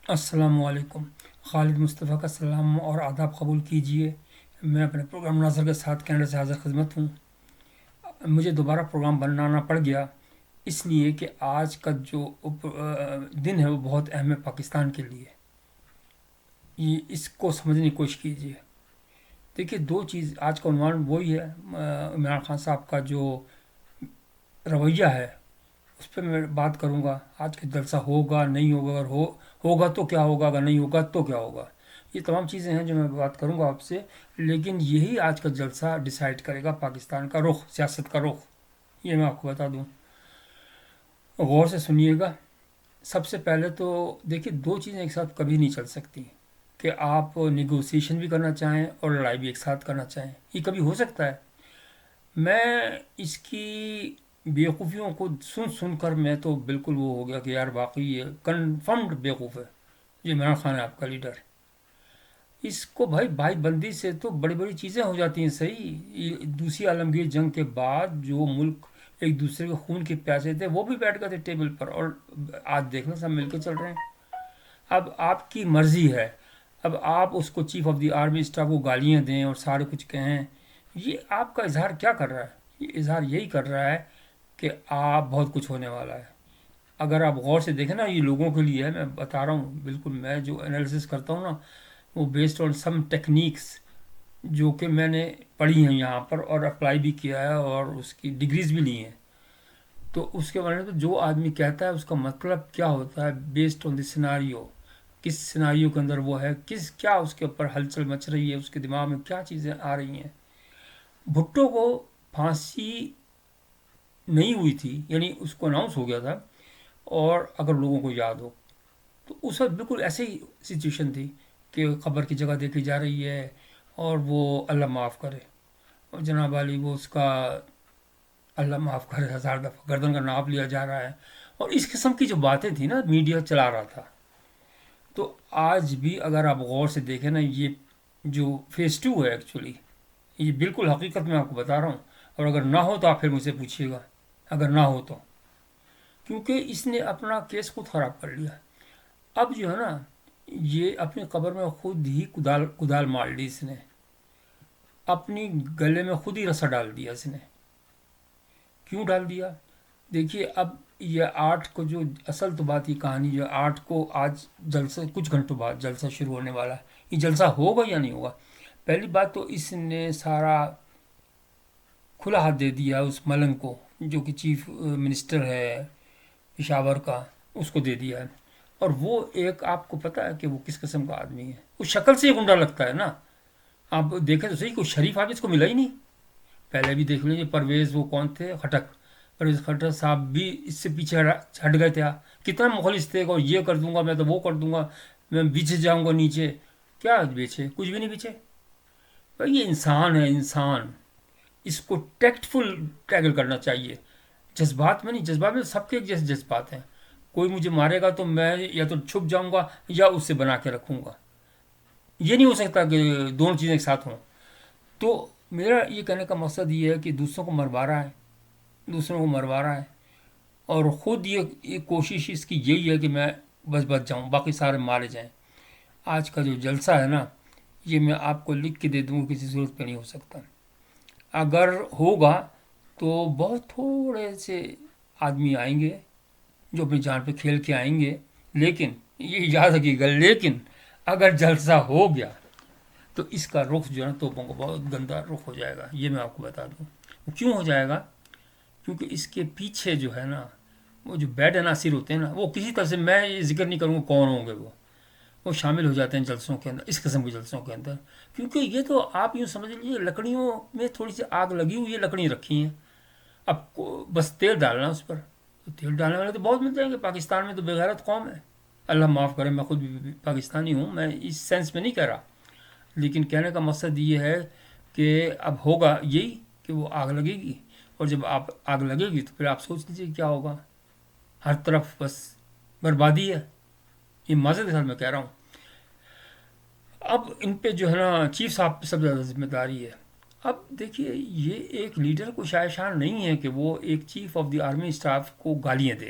السلام علیکم۔ خالد مصطفیٰ کا سلام اور آداب قبول کیجیے۔ میں اپنے پروگرام ناظر کے ساتھ کینیڈا سے حاضر خدمت ہوں۔ مجھے دوبارہ پروگرام بنانا پڑ گیا اس لیے کہ آج کا جو دن ہے وہ بہت اہم ہے پاکستان کے لیے۔ یہ اس کو سمجھنے کی کوشش کیجیے۔ دیکھیے، دو چیز آج کا عنوان وہی ہے، عمران خان صاحب کا جو رویہ ہے اس پہ میں بات کروں گا۔ آج کا جلسہ ہوگا نہیں ہوگا، اگر ہوگا تو کیا ہوگا، اگر نہیں ہوگا تو کیا ہوگا۔ یہ تمام چیزیں ہیں جو میں بات کروں گا آپ سے، لیکن یہی آج کا جلسہ ڈیسائیڈ کرے گا پاکستان کا رخ، سیاست کا رخ۔ یہ میں آپ کو بتا دوں، غور سے سنیے گا۔ سب سے پہلے تو دیکھیے، دو چیزیں ایک ساتھ کبھی نہیں چل سکتی، کہ آپ نیگوسیشن بھی کرنا چاہیں اور لڑائی بھی ایک ساتھ کرنا چاہیں، یہ کبھی ہو سکتا ہے؟ میں اس کی بیوقوفیوں کو سن سن کر میں تو بالکل وہ ہو گیا کہ یار واقعی یہ کنفرمڈ بیوقوف ہے، یہ عمران خان ہے آپ کا لیڈر۔ اس کو بھائی بندی سے تو بڑی بڑی چیزیں ہو جاتی ہیں، صحیح۔ یہ دوسری عالمگیر جنگ کے بعد جو ملک ایک دوسرے کے خون کے پیاسے تھے وہ بھی بیٹھ گئے تھے ٹیبل پر، اور آج دیکھنا سب مل کے چل رہے ہیں۔ اب آپ کی مرضی ہے، اب آپ اس کو chief of the army staff کو گالیاں دیں اور سارے کچھ کہیں۔ یہ آپ کا اظہار کیا کر رہا ہے؟ یہ اظہار یہی کر رہا ہے کہ آپ بہت کچھ ہونے والا ہے۔ اگر آپ غور سے دیکھیں نا، یہ لوگوں کے لیے ہے، میں بتا رہا ہوں بالکل، میں جو انالیسس کرتا ہوں نا وہ بیسڈ آن سم ٹیکنیکس جو کہ میں نے پڑھی ہیں یہاں پر اور اپلائی بھی کیا ہے اور اس کی ڈگریز بھی لی ہیں۔ تو اس کے بارے میں تو جو آدمی کہتا ہے اس کا مطلب کیا ہوتا ہے، بیسڈ آن دی سیناریو، کس سیناریو کے اندر وہ ہے، کیا اس کے اوپر ہلچل مچ رہی ہے، اس کے دماغ میں کیا چیزیں آ رہی ہیں۔ بھٹو کو پھانسی نہیں ہوئی تھی، یعنی اس کو اناؤنس ہو گیا تھا، اور اگر لوگوں کو یاد ہو تو اس وقت بالکل ایسے ہی سچویشن تھی کہ قبر کی جگہ دیکھی جا رہی ہے، اور وہ اللہ معاف کرے، اور جناب علی وہ اس کا اللہ معاف کرے 1000 دفعہ گردن کا ناپ لیا جا رہا ہے، اور اس قسم کی جو باتیں تھیں نا میڈیا چلا رہا تھا۔ تو آج بھی اگر آپ غور سے دیکھیں نا، یہ جو فیس ٹو ہے ایکچولی، یہ بالکل حقیقت میں آپ کو بتا رہا ہوں، اور اگر نہ ہو تو آپ پھر مجھ سے پوچھیے گا، اگر نہ ہو تو، کیونکہ اس نے اپنا کیس خود خراب کر لیا۔ اب جو ہے نا، یہ اپنی قبر میں خود ہی کدال مار لی اس نے، اپنی گلے میں خود ہی رسا ڈال دیا اس نے۔ کیوں ڈال دیا؟ دیکھیے، اب یہ 8 کو جو اصل تو بات، یہ کہانی جو 8 کو آج جلسہ کچھ گھنٹوں بعد جلسہ شروع ہونے والا ہے، یہ جلسہ ہوگا یا نہیں ہوگا؟ پہلی بات تو اس نے سارا کھلا ہاتھ دے دیا اس ملنگ کو، جو کہ چیف منسٹر ہے پشاور کا، اس کو دے دیا ہے۔ اور وہ ایک، آپ کو پتا ہے کہ وہ کس قسم کا آدمی ہے؟ اس شکل سے ہی گنڈا لگتا ہے نا، آپ دیکھیں تو صحیح، کوئی شریف آدمی اس کو ملا ہی نہیں۔ پہلے بھی دیکھ لیجیے، پرویز وہ کون تھے، خٹک، پرویز خٹک صاحب بھی اس سے پیچھے ہٹ گئے تھے، کتنا مخلص تھے، اور یہ کر دوں گا میں تو وہ کر دوں گا، میں بیچے جاؤں گا نیچے۔ کیا بیچے؟ کچھ بھی نہیں بیچے بھائی، یہ انسان ہے، انسان، اس کو ٹیکٹ فل ٹیکل کرنا چاہیے۔ جذبات میں نہیں، جذبات میں سب کے ایک جیسے جذبات ہیں، کوئی مجھے مارے گا تو میں یا تو چھپ جاؤں گا یا اس سے بنا کے رکھوں گا، یہ نہیں ہو سکتا کہ دونوں چیزیں ایک ساتھ ہوں۔ تو میرا یہ کہنے کا مقصد یہ ہے کہ دوسروں کو مروا رہا ہے، دوسروں کو مروا رہا ہے، اور خود یہ کوشش اس کی یہی ہے کہ میں بس بچ جاؤں، باقی سارے مارے جائیں۔ آج کا جو جلسہ ہے نا، یہ میں آپ کو لکھ کے دے دوں، کسی صورت پہ نہیں ہو سکتا۔ اگر ہوگا تو بہت تھوڑے سے آدمی آئیں گے جو اپنی جان پہ کھیل کے آئیں گے، لیکن یہ یاد رکھیے گا، لیکن اگر جلسہ ہو گیا تو اس کا رخ جو ہے نا توپوں کو بہت گندا رخ ہو جائے گا، یہ میں آپ کو بتا دوں۔ وہ کیوں ہو جائے گا؟ کیونکہ اس کے پیچھے جو ہے نا، وہ جو بیڈ عناصر ہوتے ہیں نا، وہ کسی طرح سے، میں یہ ذکر نہیں کروں گا کون ہوں گے، وہ شامل ہو جاتے ہیں جلسوں کے اندر، اس قسم کے جلسوں کے اندر۔ کیونکہ یہ تو آپ یوں سمجھ لیجیے، لکڑیوں میں تھوڑی سی آگ لگی ہوئی ہے، لکڑیاں رکھی ہیں، اب بس تیل ڈالنا اس پر، تو تیل ڈالنے والے تو بہت مل جائیں گے۔ پاکستان میں تو بےغیرت قوم ہے، اللہ معاف کرے، میں خود بھی پاکستانی ہوں، میں اس سینس میں نہیں کہہ رہا، لیکن کہنے کا مقصد یہ ہے کہ اب ہوگا یہی کہ وہ آگ لگے گی، اور جب آپ آگ لگے گی تو پھر آپ سوچ لیجیے کیا ہوگا، ہر طرف بس بربادی ہے، یہ معذرت کے ساتھ میں کہہ رہا ہوں۔ اب ان پہ جو ہے نا چیف صاحب پہ سب سے زیادہ ذمہ داری ہے۔ اب دیکھیے، یہ ایک لیڈر کو شاید شان نہیں ہے کہ وہ ایک chief of the army staff کو گالیاں دے،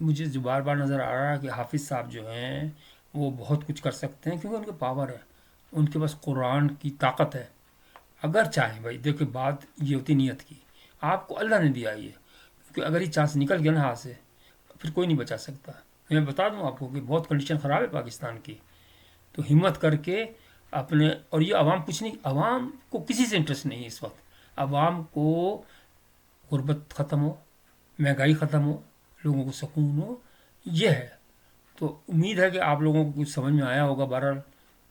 مجھے جو بار بار نظر آ رہا ہے کہ حافظ صاحب جو ہیں وہ بہت کچھ کر سکتے ہیں، کیونکہ ان کے پاور ہے، ان کے پاس قرآن کی طاقت ہے، اگر چاہیں بھائی دیکھیں بات یہ ہوتی نیت کی، آپ کو اللہ نے دیا یہ، کیونکہ اگر یہ چانس نکل گیا نا ہاتھ سے پھر کوئی نہیں بچا سکتا۔ میں بتا دوں آپ کو کہ بہت کنڈیشن خراب ہے پاکستان کی، تو ہمت کر کے اپنے، اور یہ عوام کچھ نہیں، عوام کو کسی سے انٹرسٹ نہیں ہے اس وقت، عوام کو غربت ختم ہو، مہنگائی ختم ہو، لوگوں کو سکون ہو، یہ ہے۔ تو امید ہے کہ آپ لوگوں کو کچھ سمجھ میں آیا ہوگا، بہرحال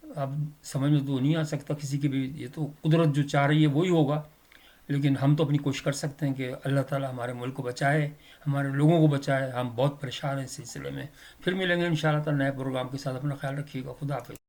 اب سمجھ میں تو نہیں آ سکتا کسی کی بھی، یہ تو قدرت جو چاہ رہی ہے وہی ہوگا، لیکن ہم تو اپنی کوشش کر سکتے ہیں کہ اللہ تعالی ہمارے ملک کو بچائے، ہمارے لوگوں کو بچائے، ہم بہت پریشان ہیں اس سلسلے میں۔ پھر ملیں گے ان شاء اللہ تعالی نئے پروگرام کے ساتھ، اپنا خیال رکھیے گا، خدا حافظ۔